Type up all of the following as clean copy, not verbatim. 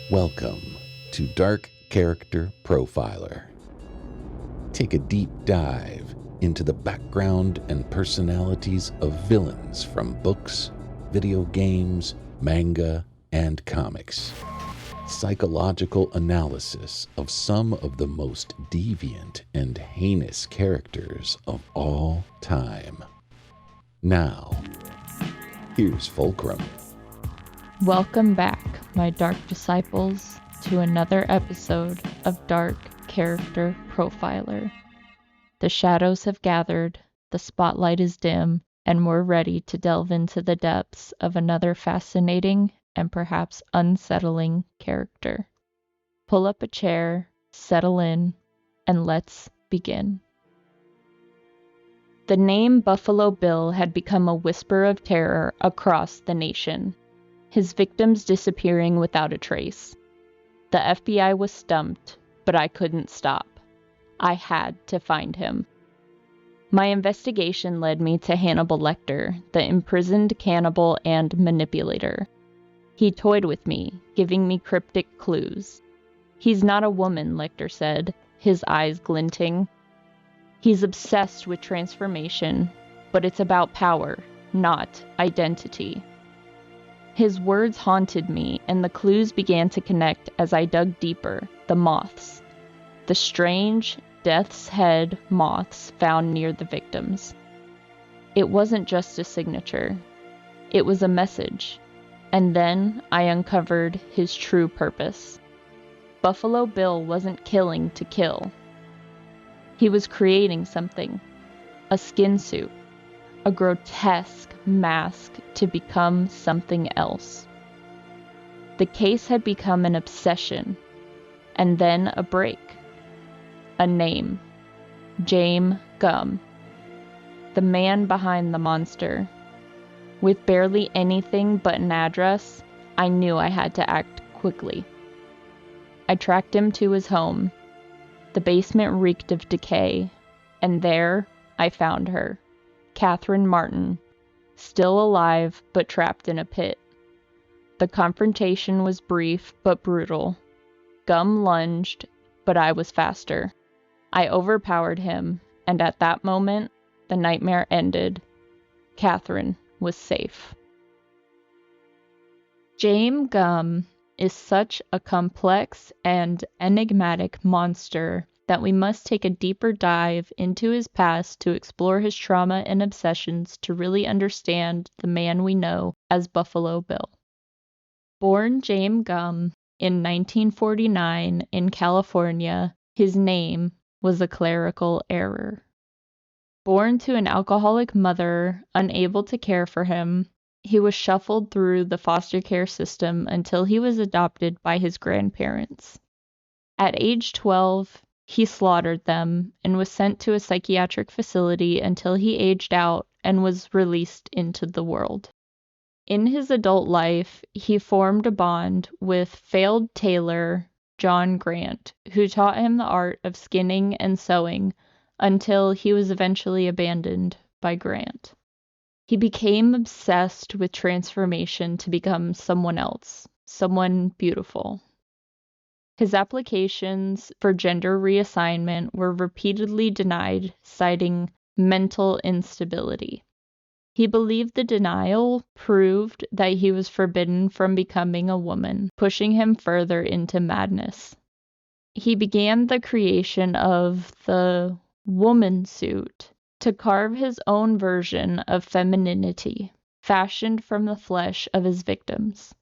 Welcome to Dark Character Profiler. Take a deep dive into the background and personalities of villains from books, video games, manga, and comics. Psychological analysis of some of the most deviant and heinous characters of all time. Now, here's Fulcrum. Welcome back, my dark disciples, to another episode of Dark Character Profiler. The shadows have gathered, the spotlight is dim, and we're ready to delve into the depths of another fascinating and perhaps unsettling character. Pull up a chair, settle in, and let's begin. The name Buffalo Bill had become a whisper of terror across the nation, his victims disappearing without a trace. The FBI was stumped, but I couldn't stop. I had to find him. My investigation led me to Hannibal Lecter, the imprisoned cannibal and manipulator. He toyed with me, giving me cryptic clues. He's not a woman, Lecter said, his eyes glinting. He's obsessed with transformation, but it's about power, not identity. His words haunted me, and the clues began to connect as I dug deeper. The moths. The strange, death's head moths found near the victims. It wasn't just a signature. It was a message. And then I uncovered his true purpose. Buffalo Bill wasn't killing to kill. He was creating something. A skin suit. A grotesque mask to become something else. The case had become an obsession, and then a break. A name. Jame Gumb. The man behind the monster. With barely anything but an address, I knew I had to act quickly. I tracked him to his home. The basement reeked of decay, and there I found her. Catherine Martin, still alive but trapped in a pit. The confrontation was brief but brutal. Gumb lunged, but I was faster. I overpowered him, and at that moment, the nightmare ended. Catherine was safe. Jame Gumb is such a complex and enigmatic monster that we must take a deeper dive into his past to explore his trauma and obsessions to really understand the man we know as Buffalo Bill. Born Jame Gumb in 1949 in California, his name was a clerical error. Born to an alcoholic mother unable to care for him, he was shuffled through the foster care system until he was adopted by his grandparents. At age 12, he slaughtered them and was sent to a psychiatric facility until he aged out and was released into the world. In his adult life, he formed a bond with failed tailor John Grant, who taught him the art of skinning and sewing until he was eventually abandoned by Grant. He became obsessed with transformation to become someone else, someone beautiful. His applications for gender reassignment were repeatedly denied, citing mental instability. He believed the denial proved that he was forbidden from becoming a woman, pushing him further into madness. He began the creation of the woman suit to carve his own version of femininity, fashioned from the flesh of his victims.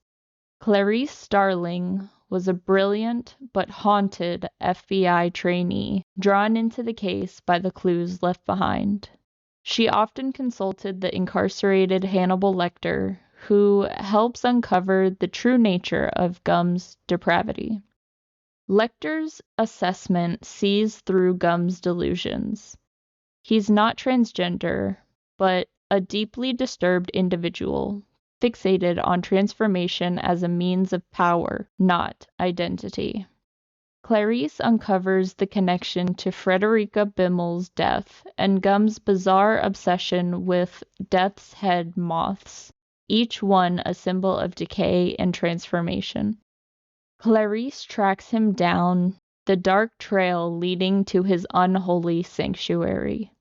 Clarice Starling was a brilliant but haunted FBI trainee drawn into the case by the clues left behind. She often consulted the incarcerated Hannibal Lecter, who helps uncover the true nature of Gumb's depravity. Lecter's assessment sees through Gumb's delusions. He's not transgender, but a deeply disturbed individual, fixated on transformation as a means of power, not identity. Clarice uncovers the connection to Frederica Bimmel's death and Gumb's bizarre obsession with death's head moths. each one a symbol of decay and transformation. Clarice tracks him down the dark trail leading to his unholy sanctuary.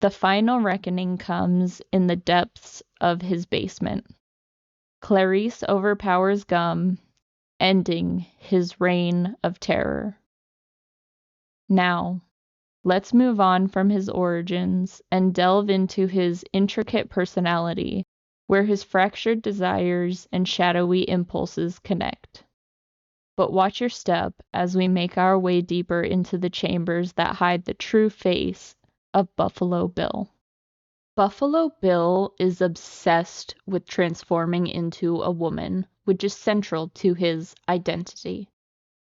The final reckoning comes in the depths of his basement. Clarice overpowers Gumb, ending his reign of terror. Now, let's move on from his origins and delve into his intricate personality, where his fractured desires and shadowy impulses connect. But watch your step as we make our way deeper into the chambers that hide the true face of Buffalo Bill. Buffalo Bill is obsessed with transforming into a woman, which is central to his identity.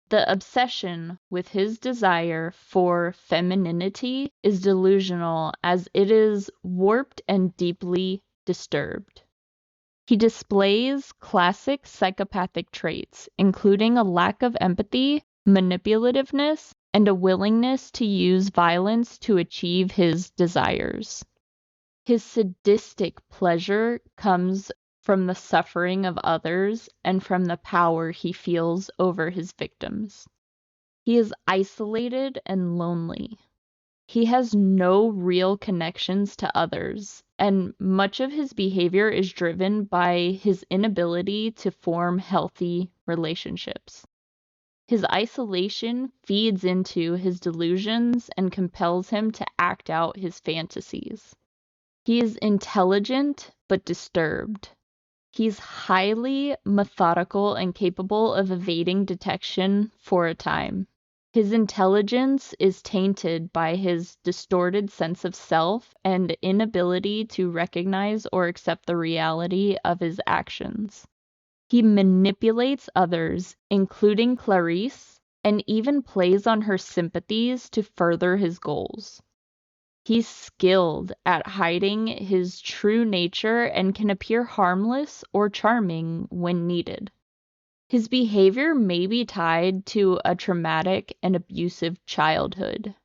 The obsession with his desire for femininity is delusional, as it is warped and deeply disturbed. He displays classic psychopathic traits, including a lack of empathy, manipulativeness, and a willingness to use violence to achieve his desires. His sadistic pleasure comes from the suffering of others and from the power he feels over his victims. He is isolated and lonely. He has no real connections to others, and much of his behavior is driven by his inability to form healthy relationships. His isolation feeds into his delusions and compels him to act out his fantasies. He is intelligent but disturbed. He's highly methodical and capable of evading detection for a time. His intelligence is tainted by his distorted sense of self and inability to recognize or accept the reality of his actions. He manipulates others, including Clarice, and even plays on her sympathies to further his goals. He's skilled at hiding his true nature and can appear harmless or charming when needed. His behavior may be tied to a traumatic and abusive childhood.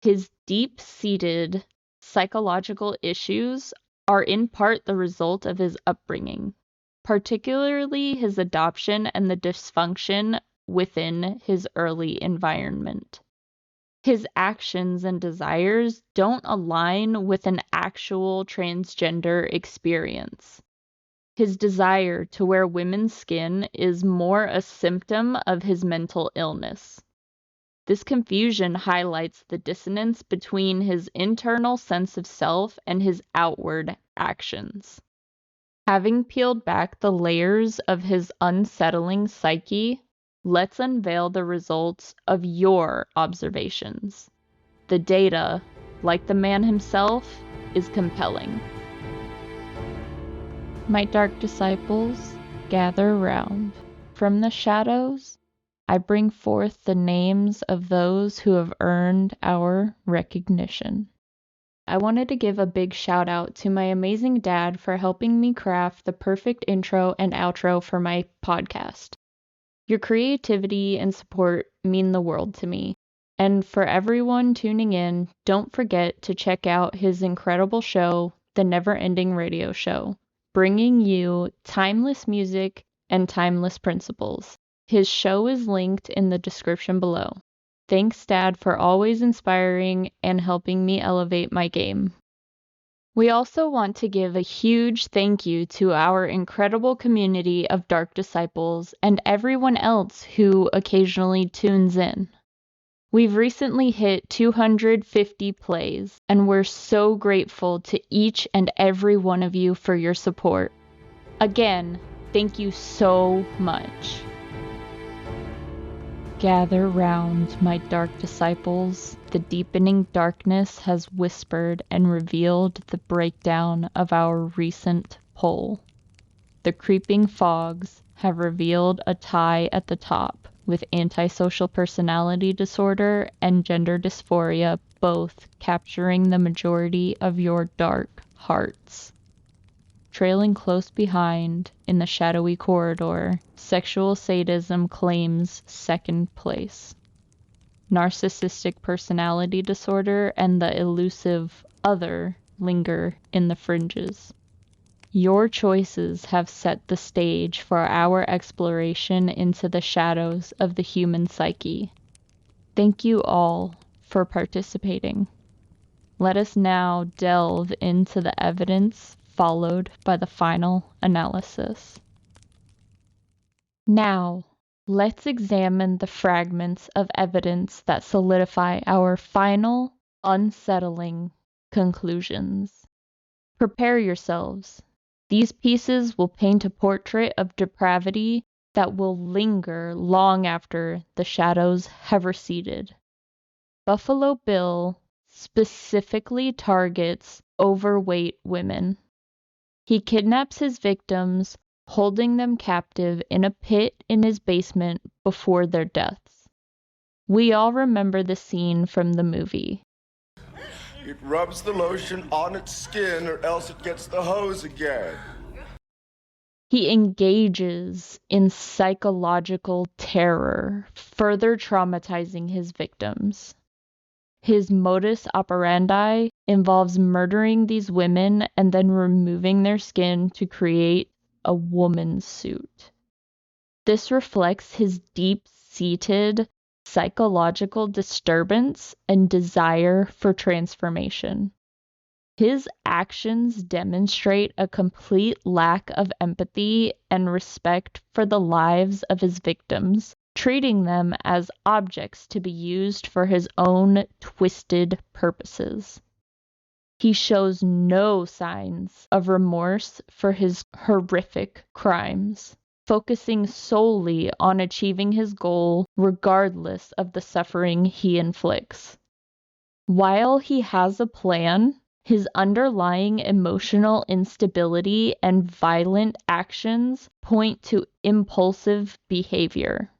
His deep-seated psychological issues are in part the result of his upbringing, particularly his adoption and the dysfunction within his early environment. His actions and desires don't align with an actual transgender experience. His desire to wear women's skin is more a symptom of his mental illness. This confusion highlights the dissonance between his internal sense of self and his outward actions. Having peeled back the layers of his unsettling psyche, let's unveil the results of your observations. The data, like the man himself, is compelling. My dark disciples, gather round. From the shadows, I bring forth the names of those who have earned our recognition. I wanted to give a big shout out to my amazing dad for helping me craft the perfect intro and outro for my podcast. Your creativity and support mean the world to me. And for everyone tuning in, don't forget to check out his incredible show, The Never Ending Radio Show, bringing you timeless music and timeless principles. His show is linked in the description below. Thanks, Dad, for always inspiring and helping me elevate my game. We also want to give a huge thank you to our incredible community of Dark Disciples and everyone else who occasionally tunes in. We've recently hit 250 plays, and we're so grateful to each and every one of you for your support. Again, thank you so much. Gather round, my dark disciples. The deepening darkness has whispered and revealed the breakdown of our recent poll. The creeping fogs have revealed a tie at the top, with antisocial personality disorder and gender dysphoria both capturing the majority of your dark hearts. Trailing close behind, in the shadowy corridor, sexual sadism claims second place. Narcissistic personality disorder and the elusive other linger in the fringes. Your choices have set the stage for our exploration into the shadows of the human psyche. Thank you all for participating. Let us now delve into the evidence followed by the final analysis. Now, let's examine the fragments of evidence that solidify our final, unsettling conclusions. Prepare yourselves. These pieces will paint a portrait of depravity that will linger long after the shadows have receded. Buffalo Bill specifically targets overweight women. He kidnaps his victims, holding them captive in a pit in his basement before their deaths. We all remember the scene from the movie. It rubs the lotion on its skin or else it gets the hose again. He engages in psychological terror, further traumatizing his victims. His modus operandi involves murdering these women and then removing their skin to create a woman's suit. This reflects his deep-seated psychological disturbance and desire for transformation. His actions demonstrate a complete lack of empathy and respect for the lives of his victims, treating them as objects to be used for his own twisted purposes. He shows no signs of remorse for his horrific crimes, focusing solely on achieving his goal regardless of the suffering he inflicts. While he has a plan, his underlying emotional instability and violent actions point to impulsive behavior.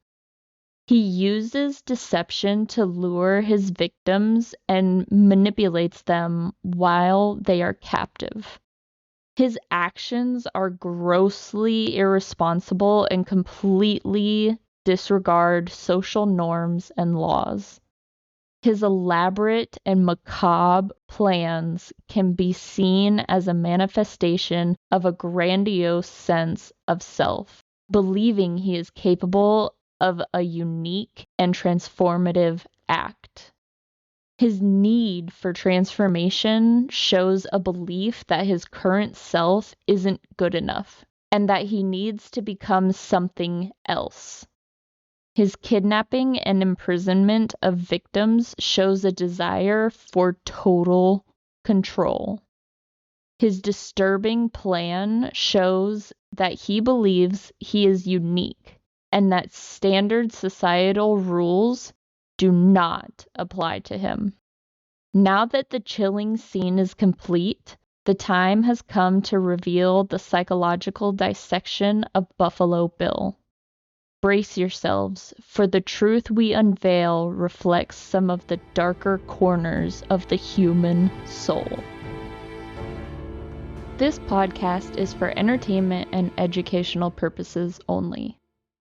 He uses deception to lure his victims and manipulates them while they are captive. His actions are grossly irresponsible and completely disregard social norms and laws. His elaborate and macabre plans can be seen as a manifestation of a grandiose sense of self, believing he is capable of a unique and transformative act. His need for transformation shows a belief that his current self isn't good enough and that he needs to become something else. His kidnapping and imprisonment of victims shows a desire for total control. His disturbing plan shows that he believes he is unique and that standard societal rules do not apply to him. Now that the chilling scene is complete, the time has come to reveal the psychological dissection of Buffalo Bill. Brace yourselves, for the truth we unveil reflects some of the darker corners of the human soul. This podcast is for entertainment and educational purposes only.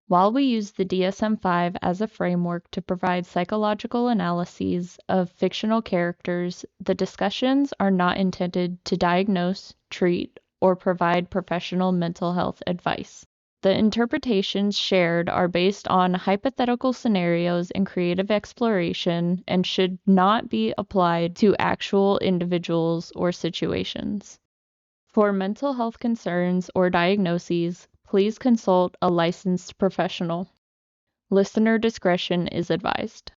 While we use the DSM-5 as a framework to provide psychological analyses of fictional characters, the discussions are not intended to diagnose, treat, or provide professional mental health advice. The interpretations shared are based on hypothetical scenarios and creative exploration and should not be applied to actual individuals or situations. For mental health concerns or diagnoses, please consult a licensed professional. Listener discretion is advised.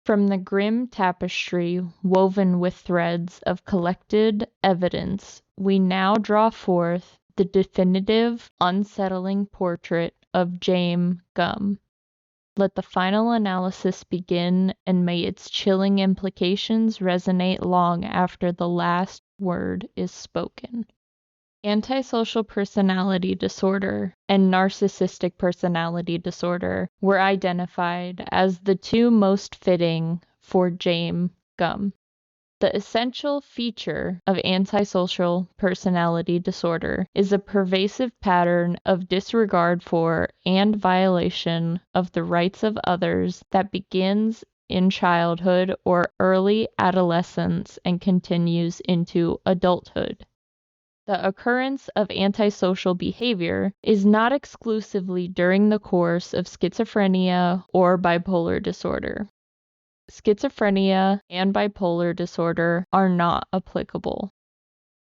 From the grim tapestry woven with threads of collected evidence, we now draw forth the definitive, unsettling portrait of Jame Gumb. Let the final analysis begin, and may its chilling implications resonate long after the last word is spoken. Antisocial personality disorder and narcissistic personality disorder were identified as the two most fitting for Jame Gumb. The essential feature of antisocial personality disorder is a pervasive pattern of disregard for and violation of the rights of others that begins in childhood or early adolescence and continues into adulthood. The occurrence of antisocial behavior is not exclusively during the course of schizophrenia or bipolar disorder. Schizophrenia and bipolar disorder are not applicable.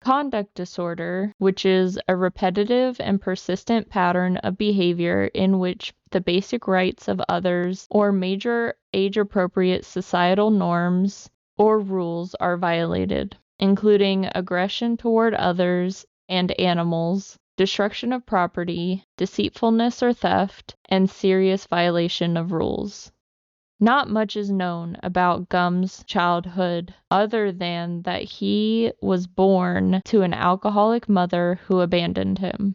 Conduct disorder, which is a repetitive and persistent pattern of behavior in which the basic rights of others or major age-appropriate societal norms or rules are violated, including aggression toward others and animals, destruction of property, deceitfulness or theft, and serious violation of rules. Not much is known about Gumb's childhood other than that he was born to an alcoholic mother who abandoned him.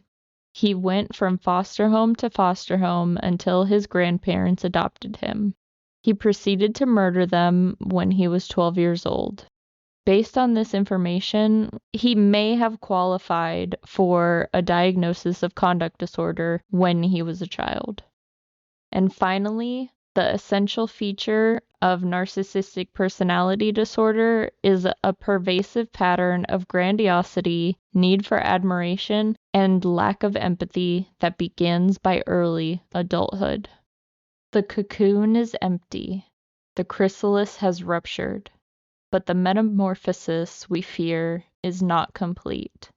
He went from foster home to foster home until his grandparents adopted him. He proceeded to murder them when he was 12 years old. Based on this information, he may have qualified for a diagnosis of conduct disorder when he was a child. And finally, the essential feature of narcissistic personality disorder is a pervasive pattern of grandiosity, need for admiration, and lack of empathy that begins by early adulthood. The cocoon is empty. The chrysalis has ruptured. But the metamorphosis we fear is not complete.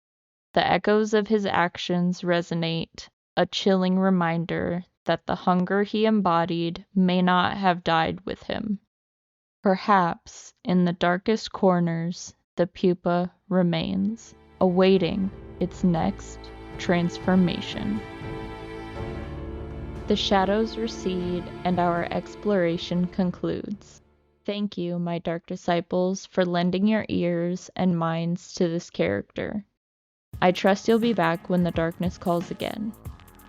The echoes of his actions resonate, a chilling reminder that the hunger he embodied may not have died with him. Perhaps in the darkest corners, the pupa remains, awaiting its next transformation. The shadows recede and our exploration concludes. Thank you, my dark disciples, for lending your ears and minds to this character. I trust you'll be back when the darkness calls again.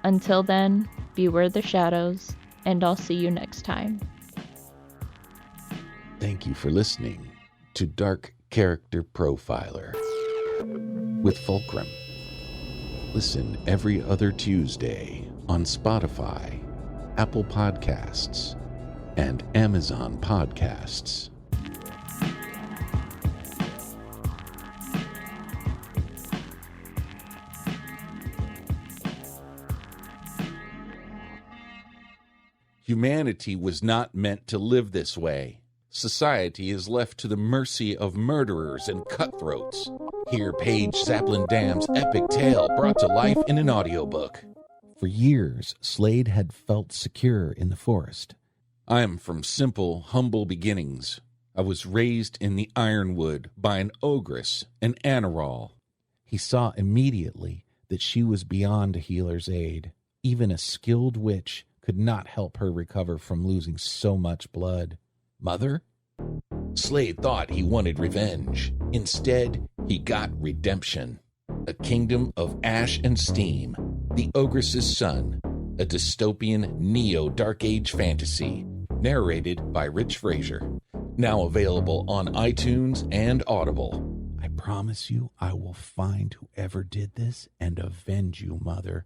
Until then, beware the shadows, and I'll see you next time. Thank you for listening to Dark Character Profiler with Fulcrum. Listen every other Tuesday on Spotify, Apple Podcasts, and Amazon Podcasts. Humanity was not meant to live this way. Society is left to the mercy of murderers and cutthroats. Hear Paige Zaplin Dam's epic tale brought to life in an audiobook. For years, Slade had felt secure in the forest. I am from simple, humble beginnings. I was raised in the Ironwood by an Ogress, an Anaral. He saw immediately that she was beyond a healer's aid. Even a skilled witch could not help her recover from losing so much blood. Mother? Slade thought he wanted revenge. Instead, he got redemption. A kingdom of ash and steam, The Ogress's Son, a dystopian neo-Dark Age fantasy, narrated by Rich Fraser. Now available on iTunes and Audible. I promise you I will find whoever did this and avenge you, Mother.